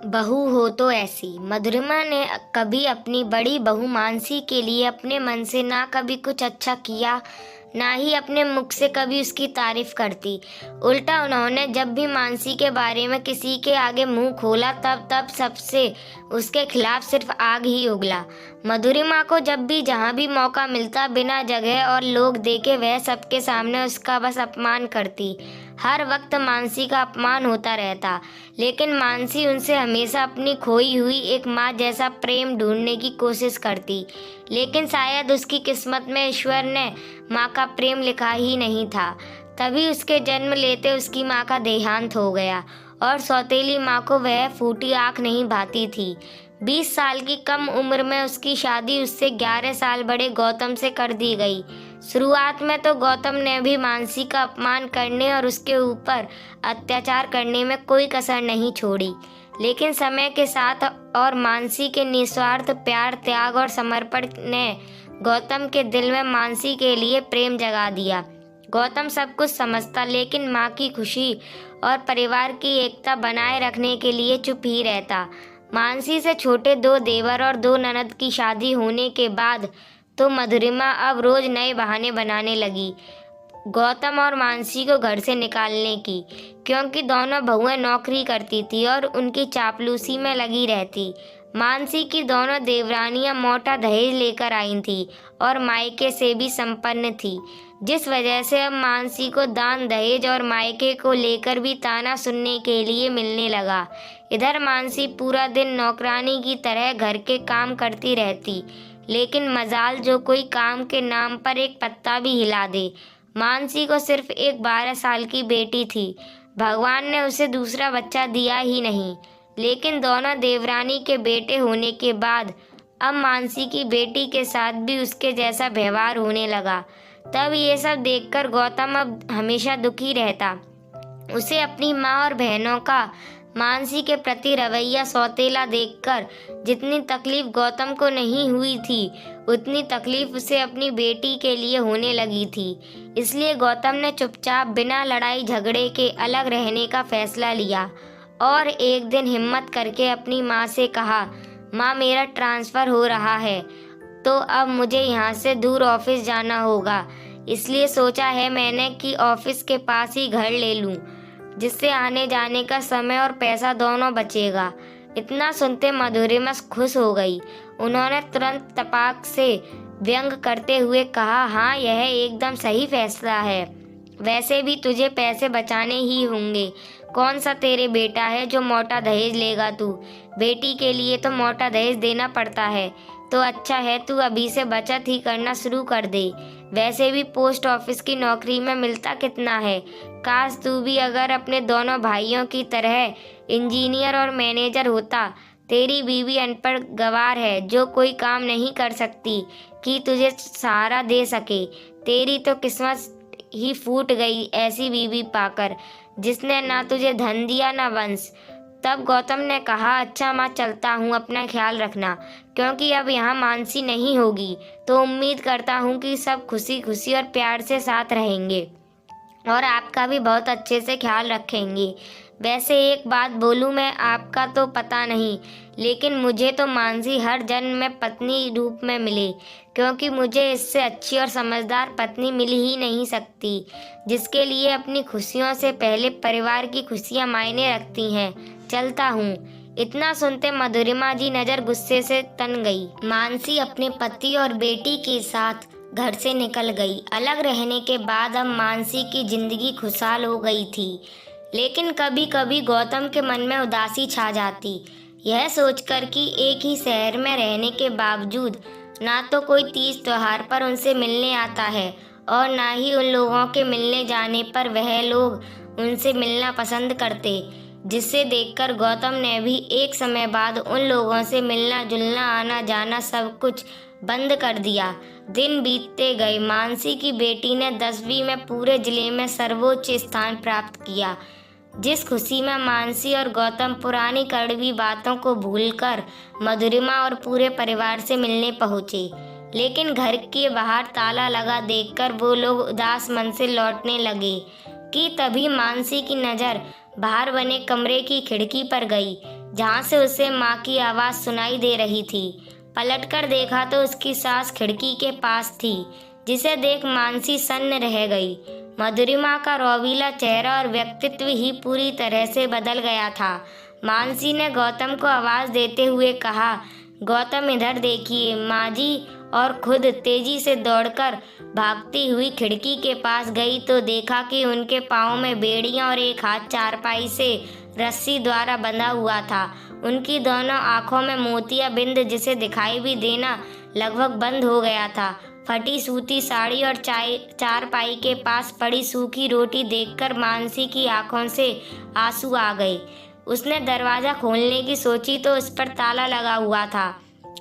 बहू हो तो ऐसी। मधुरिमा ने कभी अपनी बड़ी बहू मानसी के लिए अपने मन से ना कभी कुछ अच्छा किया, ना ही अपने मुख से कभी उसकी तारीफ करती। उल्टा उन्होंने जब भी मानसी के बारे में किसी के आगे मुंह खोला तब तब सबसे उसके खिलाफ सिर्फ आग ही उगला। मधुरिमा को जब भी जहाँ भी मौका मिलता, बिना जगह और लोग देखे वह सबके सामने उसका बस अपमान करती। हर वक्त मानसी का अपमान होता रहता, लेकिन मानसी उनसे हमेशा अपनी खोई हुई एक माँ जैसा प्रेम ढूंढने की कोशिश करती। लेकिन शायद उसकी किस्मत में ईश्वर ने माँ का प्रेम लिखा ही नहीं था। तभी उसके जन्म लेते उसकी माँ का देहांत हो गया और सौतेली माँ को वह फूटी आँख नहीं भाती थी। 20 साल की कम उम्र में उसकी शादी उससे 11 साल बड़े गौतम से कर दी गई। शुरुआत में तो गौतम ने भी मानसी का अपमान करने और उसके ऊपर अत्याचार करने में कोई कसर नहीं छोड़ी, लेकिन समय के साथ और मानसी के निस्वार्थ प्यार, त्याग और समर्पण ने गौतम के दिल में मानसी के लिए प्रेम जगा दिया। गौतम सब कुछ समझता, लेकिन माँ की खुशी और परिवार की एकता बनाए रखने के लिए चुप ही रहता। मानसी से छोटे 2 देवर और 2 ननद की शादी होने के बाद तो मधुरिमा अब रोज नए बहाने बनाने लगी गौतम और मानसी को घर से निकालने की, क्योंकि दोनों बहुएं नौकरी करती थी और उनकी चापलूसी में लगी रहती। मानसी की दोनों देवरानियां मोटा दहेज लेकर आई थी और मायके से भी संपन्न थी, जिस वजह से अब मानसी को दान दहेज और मायके को लेकर भी ताना सुनने के लिए मिलने लगा। इधर मानसी पूरा दिन नौकरानी की तरह घर के काम करती रहती, लेकिन मजाल जो कोई काम के नाम पर एक पत्ता भी हिला दे। मानसी को सिर्फ एक 12 साल की बेटी थी। भगवान ने उसे दूसरा बच्चा दिया ही नहीं, लेकिन दोनों देवरानी के बेटे होने के बाद अब मानसी की बेटी के साथ भी उसके जैसा व्यवहार होने लगा। तब ये सब देखकर गौतम अब हमेशा दुखी रहता। उसे अपनी माँ और बहनों का मानसी के प्रति रवैया सौतेला देखकर जितनी तकलीफ गौतम को नहीं हुई थी, उतनी तकलीफ उसे अपनी बेटी के लिए होने लगी थी। इसलिए गौतम ने चुपचाप बिना लड़ाई झगड़े के अलग रहने का फैसला लिया और एक दिन हिम्मत करके अपनी माँ से कहा, माँ मेरा ट्रांसफ़र हो रहा है तो अब मुझे यहाँ से दूर ऑफिस जाना होगा, इसलिए सोचा है मैंने कि ऑफिस के पास ही घर ले लूँ, जिससे आने जाने का समय और पैसा दोनों बचेगा। इतना सुनते मधुरिमा खुश हो गई। उन्होंने तुरंत तपाक से व्यंग करते हुए कहा, हाँ यह एकदम सही फैसला है। वैसे भी तुझे पैसे बचाने ही होंगे। कौन सा तेरे बेटा है जो मोटा दहेज लेगा तू? बेटी के लिए तो मोटा दहेज देना पड़ता है। तो अच्छा है तू अभी से बचत ही करना शुरू कर दे। वैसे भी पोस्ट ऑफिस की नौकरी में मिलता कितना है। काश तू भी अगर अपने दोनों भाइयों की तरह इंजीनियर और मैनेजर होता। तेरी बीवी अनपढ़ गंवार है जो कोई काम नहीं कर सकती कि तुझे सहारा दे सके। तेरी तो किस्मत ही फूट गई ऐसी बीवी पाकर, जिसने ना तुझे धन दिया ना वंश। तब गौतम ने कहा, अच्छा माँ चलता हूँ, अपना ख्याल रखना, क्योंकि अब यहाँ मानसी नहीं होगी तो उम्मीद करता हूँ कि सब खुशी खुशी और प्यार से साथ रहेंगे और आपका भी बहुत अच्छे से ख्याल रखेंगे। वैसे एक बात बोलूँ मैं, आपका तो पता नहीं, लेकिन मुझे तो मानसी हर जन्म में पत्नी रूप में मिले, क्योंकि मुझे इससे अच्छी और समझदार पत्नी मिल ही नहीं सकती, जिसके लिए अपनी खुशियों से पहले परिवार की खुशियाँ मायने रखती हैं। चलता हूँ। इतना सुनते मधुरिमा जी नज़र गुस्से से तन गई। मानसी अपने पति और बेटी के साथ घर से निकल गई। अलग रहने के बाद अब मानसी की जिंदगी खुशहाल हो गई थी, लेकिन कभी कभी गौतम के मन में उदासी छा जाती, यह सोचकर कि एक ही शहर में रहने के बावजूद ना तो कोई तीज त्योहार पर उनसे मिलने आता है और ना ही उन लोगों के मिलने जाने पर वह लोग उनसे मिलना पसंद करते, जिसे देखकर गौतम ने भी एक समय बाद उन लोगों से मिलना जुलना, आना जाना सब कुछ बंद कर दिया। दिन बीतते गए। मानसी की बेटी ने 10वीं में पूरे जिले में सर्वोच्च स्थान प्राप्त किया। जिस खुशी में मानसी और गौतम पुरानी कड़वी बातों को भूलकर मधुरिमा और पूरे परिवार से मिलने पहुँचे, लेकिन घर के बाहर ताला लगा देखकर वो लोग उदास मन से लौटने लगे कि तभी मानसी की नज़र बाहर बने कमरे की खिड़की पर गई, जहाँ से उसे माँ की आवाज़ सुनाई दे रही थी। पलटकर देखा तो उसकी सास खिड़की के पास थी, जिसे देख मानसी सन्न रह गई। मधुरिमा का रौबीला चेहरा और व्यक्तित्व ही पूरी तरह से बदल गया था। मानसी ने गौतम को आवाज़ देते हुए कहा, गौतम इधर देखिए। माँ जी और खुद तेजी से दौड़कर भागती हुई खिड़की के पास गई तो देखा कि उनके पाँव में बेड़ियां और एक हाथ चारपाई से रस्सी द्वारा बंधा हुआ था। उनकी दोनों आंखों में मोतिया बिंद, जिसे दिखाई भी देना लगभग बंद हो गया था। फटी सूती साड़ी और चारपाई के पास पड़ी सूखी रोटी देखकर मानसी की आंखों से आंसू आ गए। उसने दरवाज़ा खोलने की सोची तो उस पर ताला लगा हुआ था।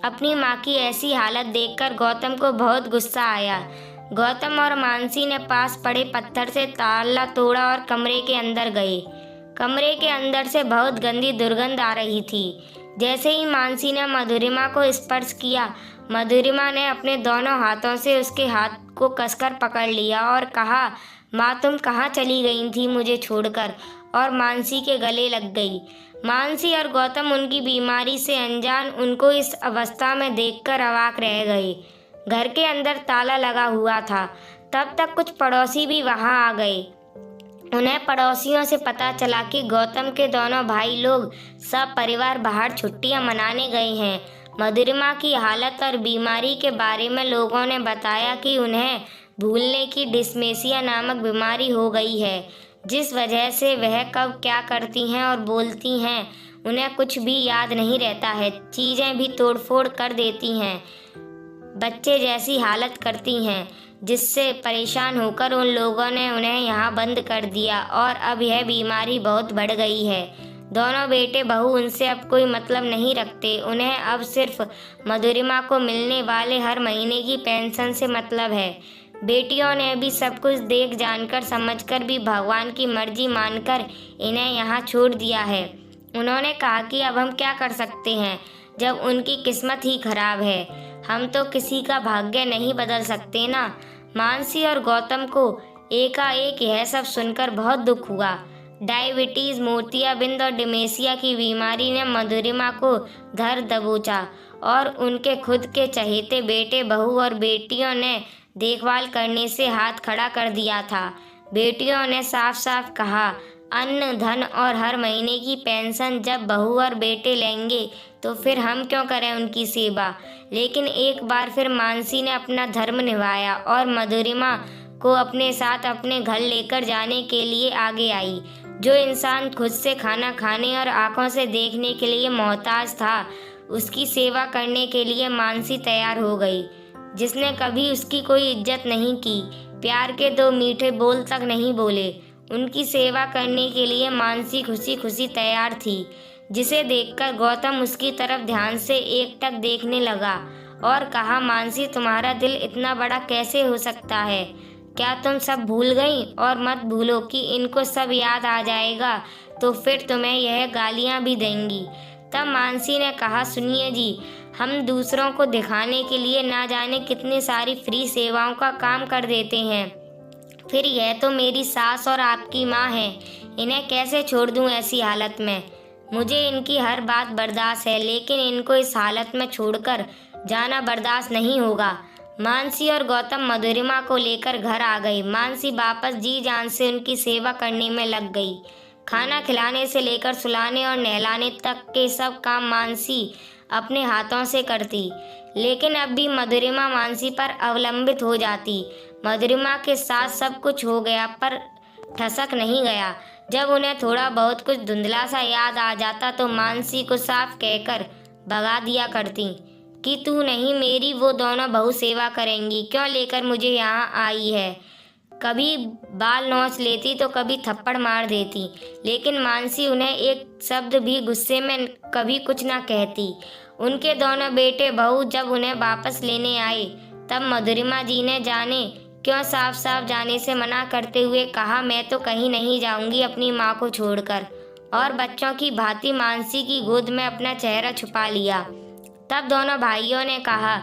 अपनी माँ की ऐसी हालत देखकर गौतम को बहुत गुस्सा आया। गौतम और मानसी ने पास पड़े पत्थर से ताला तोड़ा और कमरे के अंदर गए। कमरे के अंदर से बहुत गंदी दुर्गंध आ रही थी। जैसे ही मानसी ने मधुरिमा को स्पर्श किया, मधुरिमा ने अपने दोनों हाथों से उसके हाथ को कसकर पकड़ लिया और कहा, माँ तुम कहाँ चली गई थी मुझे छोड़कर, और मानसी के गले लग गई। मानसी और गौतम उनकी बीमारी से अनजान उनको इस अवस्था में देखकर अवाक रह गए। घर के अंदर ताला लगा हुआ था। तब तक कुछ पड़ोसी भी वहां आ गए। उन्हें पड़ोसियों से पता चला कि गौतम के दोनों भाई लोग सब परिवार बाहर छुट्टियां मनाने गए हैं। मधुरिमा की हालत और बीमारी के बारे में लोगों ने बताया कि उन्हें भूलने की डिस्मेसिया नामक बीमारी हो गई है, जिस वजह से वह कब क्या करती हैं और बोलती हैं उन्हें कुछ भी याद नहीं रहता है। चीज़ें भी तोड़फोड़ कर देती हैं, बच्चे जैसी हालत करती हैं, जिससे परेशान होकर उन लोगों ने उन्हें यहाँ बंद कर दिया और अब यह बीमारी बहुत बढ़ गई है। दोनों बेटे बहू उनसे अब कोई मतलब नहीं रखते। उन्हें अब सिर्फ मधुरिमा को मिलने वाले हर महीने की पेंशन से मतलब है। बेटियों ने भी सब कुछ देख जानकर समझकर भी भगवान की मर्जी मानकर इन्हें यहाँ छोड़ दिया है। उन्होंने कहा कि अब हम क्या कर सकते हैं जब उनकी किस्मत ही खराब है। हम तो किसी का भाग्य नहीं बदल सकते ना। मानसी और गौतम को एकाएक यह सब सुनकर बहुत दुख हुआ। डायबिटीज़, मोतियाबिंद और डिमेंशिया की बीमारी ने मधुरिमा को धर दबोचा और उनके खुद के चहेते बेटे बहू और बेटियों ने देखभाल करने से हाथ खड़ा कर दिया था। बेटियों ने साफ साफ कहा, अन्न धन और हर महीने की पेंशन जब बहू और बेटे लेंगे तो फिर हम क्यों करें उनकी सेवा। लेकिन एक बार फिर मानसी ने अपना धर्म निभाया और मधुरिमा को अपने साथ अपने घर लेकर जाने के लिए आगे आई। जो इंसान खुद से खाना खाने और आंखों से देखने के लिए मोहताज था, उसकी सेवा करने के लिए मानसी तैयार हो गई। जिसने कभी उसकी कोई इज्जत नहीं की, प्यार के दो मीठे बोल तक नहीं बोले, उनकी सेवा करने के लिए मानसी खुशी खुशी तैयार थी। जिसे देखकर गौतम उसकी तरफ ध्यान से एकटक देखने लगा और कहा, मानसी तुम्हारा दिल इतना बड़ा कैसे हो सकता है? क्या तुम सब भूल गई? और मत भूलो कि इनको सब याद आ जाएगा तो फिर तुम्हें यह गालियाँ भी देंगी। तब मानसी ने कहा, सुनिए जी, हम दूसरों को दिखाने के लिए ना जाने कितनी सारी फ्री सेवाओं का काम कर देते हैं। फिर यह तो मेरी सास और आपकी माँ है, इन्हें कैसे छोड़ दूँ ऐसी हालत में? मुझे इनकी हर बात बर्दाश्त है, लेकिन इनको इस हालत में छोड़कर जाना बर्दाश्त नहीं होगा। मानसी और गौतम मधुरिमा को लेकर घर आ गई। मानसी वापस जी जान से उनकी सेवा करने में लग गई। खाना खिलाने से लेकर सुलाने और नहलाने तक के सब काम मानसी अपने हाथों से करती। लेकिन अब भी मधुरिमा मानसी पर अवलंबित हो जाती। मधुरिमा के साथ सब कुछ हो गया पर ठसक नहीं गया। जब उन्हें थोड़ा बहुत कुछ धुंधला सा याद आ जाता तो मानसी को साफ कहकर भगा दिया करती कि तू नहीं, मेरी वो दोनों बहू सेवा करेंगी, क्यों लेकर मुझे यहाँ आई है। कभी बाल नोच लेती तो कभी थप्पड़ मार देती, लेकिन मानसी उन्हें एक शब्द भी गुस्से में कभी कुछ ना कहती। उनके दोनों बेटे बहू जब उन्हें वापस लेने आए तब मधुरिमा जी ने जाने क्यों साफ साफ जाने से मना करते हुए कहा, मैं तो कहीं नहीं जाऊंगी अपनी माँ को छोड़कर, और बच्चों की भांति मानसी की गोद में अपना चेहरा छुपा लिया। तब दोनों भाइयों ने कहा,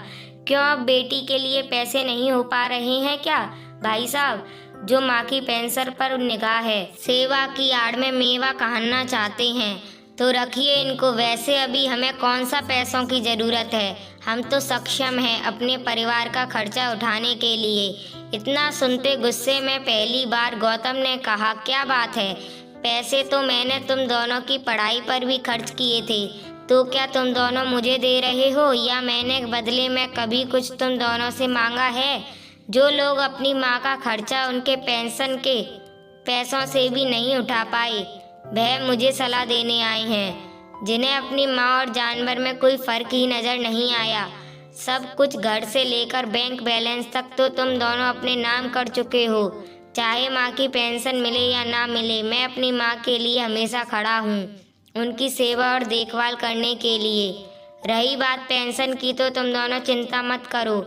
क्यों अब बेटी के लिए पैसे नहीं हो पा रहे हैं क्या? भाई साहब, जो माँ की पेंशन पर निगाह है, सेवा की आड़ में मेवा कहना चाहते हैं, तो रखिए इनको, वैसे अभी हमें कौन सा पैसों की ज़रूरत है, हम तो सक्षम हैं अपने परिवार का खर्चा उठाने के लिए। इतना सुनते गुस्से में पहली बार गौतम ने कहा, क्या बात है, पैसे तो मैंने तुम दोनों की पढ़ाई पर भी खर्च किए थे, तो क्या तुम दोनों मुझे दे रहे हो या मैंने बदले में कभी कुछ तुम दोनों से मांगा है? जो लोग अपनी माँ का खर्चा उनके पेंशन के पैसों से भी नहीं उठा पाए, वह मुझे सलाह देने आए हैं, जिन्हें अपनी माँ और जानवर में कोई फर्क ही नजर नहीं आया। सब कुछ घर से लेकर बैंक बैलेंस तक तो तुम दोनों अपने नाम कर चुके हो। चाहे माँ की पेंशन मिले या ना मिले, मैं अपनी माँ के लिए हमेशा खड़ा हूँ, उनकी सेवा और देखभाल करने के लिए। रही बात पेंशन की, तो तुम दोनों चिंता मत करो,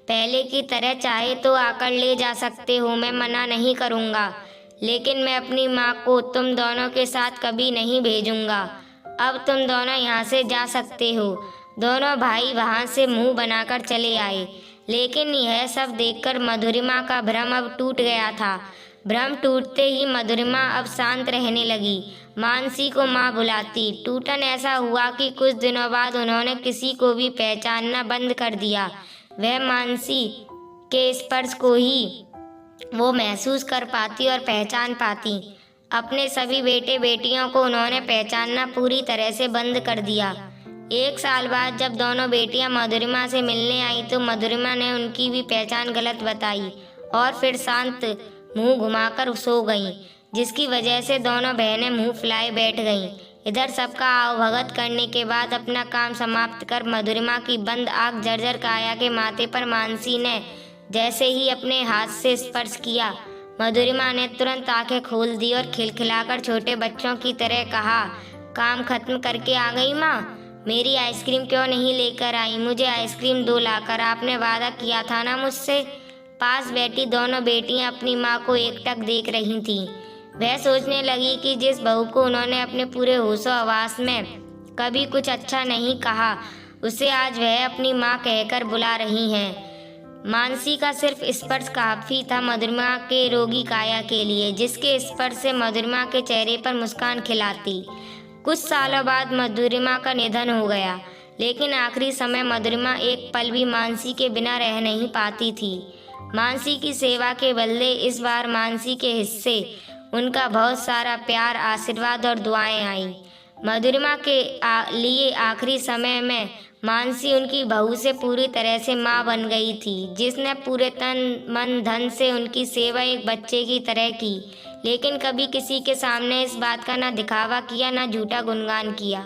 पहले की तरह चाहे तो आकर ले जा सकते हो, मैं मना नहीं करूँगा, लेकिन मैं अपनी माँ को तुम दोनों के साथ कभी नहीं भेजूंगा। अब तुम दोनों यहाँ से जा सकते हो। दोनों भाई वहाँ से मुंह बनाकर चले आए, लेकिन यह सब देखकर मधुरिमा का भ्रम अब टूट गया था। भ्रम टूटते ही मधुरिमा अब शांत रहने लगी, मानसी को माँ बुलाती। टूटन ऐसा हुआ कि कुछ दिनों बाद उन्होंने किसी को भी पहचानना बंद कर दिया। वह मानसी के स्पर्श को ही वो महसूस कर पाती और पहचान पाती। अपने सभी बेटे बेटियों को उन्होंने पहचानना पूरी तरह से बंद कर दिया। 1 साल बाद जब दोनों बेटियां मधुरिमा से मिलने आई, तो मधुरिमा ने उनकी भी पहचान गलत बताई और फिर शांत मुंह घुमाकर सो गईं, जिसकी वजह से दोनों बहनें मुंह फुलाए बैठ गईं। इधर सबका आवभगत करने के बाद अपना काम समाप्त कर मधुरिमा की बंद आंख जर्जर काया के माथे पर मानसी ने जैसे ही अपने हाथ से स्पर्श किया, मधुरिमा ने तुरंत आंखें खोल दी और खिलखिलाकर छोटे बच्चों की तरह कहा, काम खत्म करके आ गई माँ? मेरी आइसक्रीम क्यों नहीं लेकर आई? मुझे आइसक्रीम दो लाकर, आपने वादा किया था ना मुझसे। पास बैठी दोनों बेटियां अपनी माँ को एकटक देख रही थीं। वह सोचने लगी कि जिस बहू को उन्होंने अपने पूरे होशो हवास में कभी कुछ अच्छा नहीं कहा, उसे आज वह अपनी माँ कहकर बुला रही हैं। मानसी का सिर्फ स्पर्श काफी था मधुरिमा के रोगी काया के लिए, जिसके स्पर्श से मधुरिमा के चेहरे पर मुस्कान खिलाती। कुछ सालों बाद मधुरिमा का निधन हो गया, लेकिन आखिरी समय मधुरिमा एक पल भी मानसी के बिना रह नहीं पाती थी। मानसी की सेवा के बदले इस बार मानसी के हिस्से उनका बहुत सारा प्यार, आशीर्वाद और दुआएं आई। मधुरिमा के लिए आखिरी समय में मानसी उनकी बहू से पूरी तरह से माँ बन गई थी, जिसने पूरे तन मन धन से उनकी सेवा एक बच्चे की तरह की, लेकिन कभी किसी के सामने इस बात का ना दिखावा किया, ना झूठा गुणगान किया।